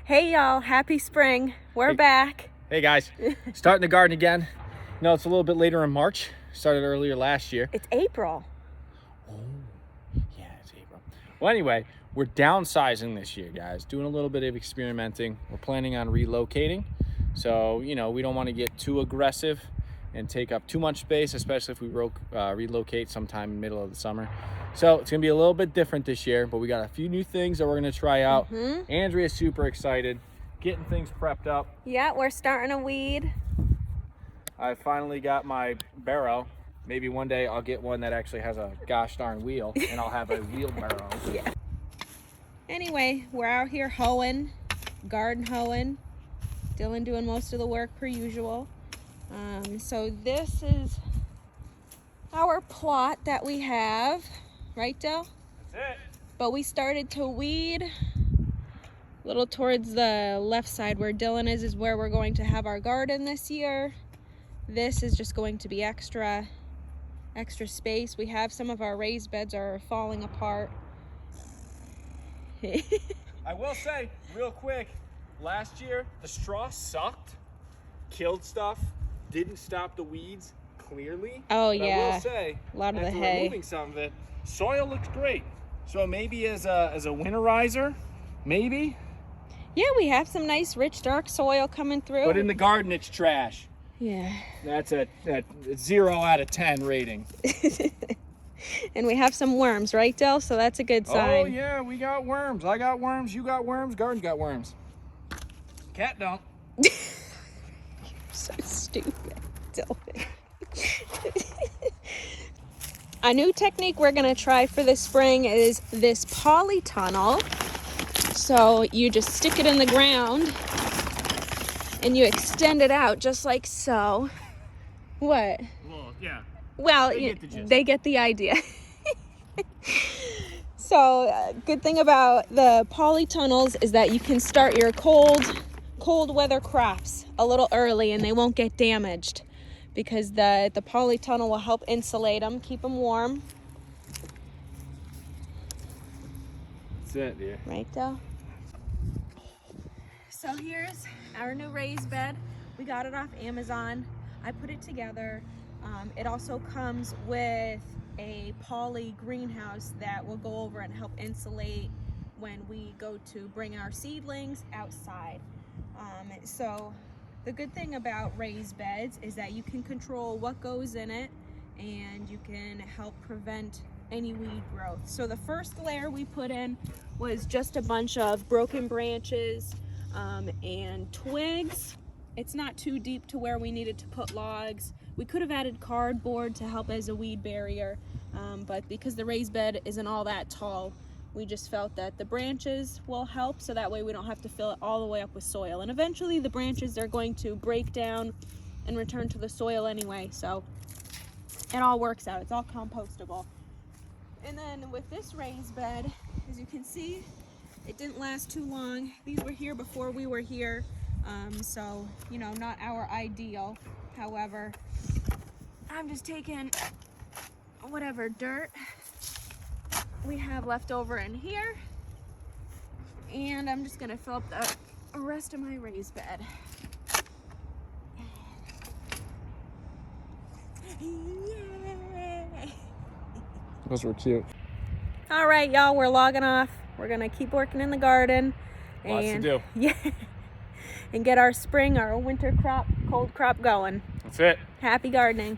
Hey y'all, happy spring. We're Hey. back. Hey guys, starting the garden again. No, it's a little bit later in March. Started earlier last year. It's April. Oh, yeah, it's April. Well, anyway, we're downsizing this year, guys. Doing a little bit of experimenting. We're planning on relocating. So, we don't want to get too aggressive and take up too much space, especially if we relocate sometime in the middle of the summer. So it's gonna be a little bit different this year, but we got a few new things that we're gonna try out. Andrea's super excited, getting things prepped up. Yeah, we're starting a weed. I finally got my barrow. Maybe one day I'll get one that actually has a gosh darn wheel, and I'll have a wheelbarrow. Yeah. Anyway, we're out here hoeing, garden hoeing. Dylan doing most of the work per usual. So this is our plot that we have, right, Del? That's it. But we started to weed a little towards the left side where Dylan is where we're going to have our garden this year. This is just going to be extra space. We have some of our raised beds are falling apart. I will say, real quick, last year the straw sucked, killed stuff, didn't stop the weeds clearly. Oh, but yeah. I will say, A lot of the after hay. removing some of it, soil looks great. So maybe as a winterizer, maybe. Yeah, we have some nice rich dark soil coming through. But in the garden, it's trash. Yeah. That's a 0 out of 10 rating. And we have some worms, right, Del? So that's a good sign. Oh yeah, we got worms. I got worms. You got worms. Garden's got worms. Cat don't. So stupid, Dylan. A new technique we're gonna try for this spring is this polytunnel. So you just stick it in the ground and you extend it out just like so. What? Well, yeah. Well, They get the gist. they get the idea. So, good thing about the polytunnels is that you can start your cold weather crops a little early and they won't get damaged because the polytunnel will help insulate them, keep them warm. That's it, dear. Right, Del? So here's our new raised bed. We got it off Amazon. I put it together. It also comes with a poly greenhouse that will go over and help insulate when we go to bring our seedlings outside. So the good thing about raised beds is that you can control what goes in it and you can help prevent any weed growth. So the first layer we put in was just a bunch of broken branches and twigs. It's not too deep to where we needed to put logs. We could have added cardboard to help as a weed barrier, but because the raised bed isn't all that tall, we just felt that the branches will help so that way we don't have to fill it all the way up with soil. And eventually the branches are going to break down and return to the soil anyway, so it all works out. It's all compostable. And then with this raised bed, as you can see, it didn't last too long. These were here before we were here, so, not our ideal. However, I'm just taking whatever dirt we have left over in here, and I'm just gonna fill up the rest of my raised bed. Yay! Those were cute. All right, y'all, we're logging off. We're gonna keep working in the garden. Lots to do. Yeah, and get our winter crop, cold crop going. That's it. Happy gardening.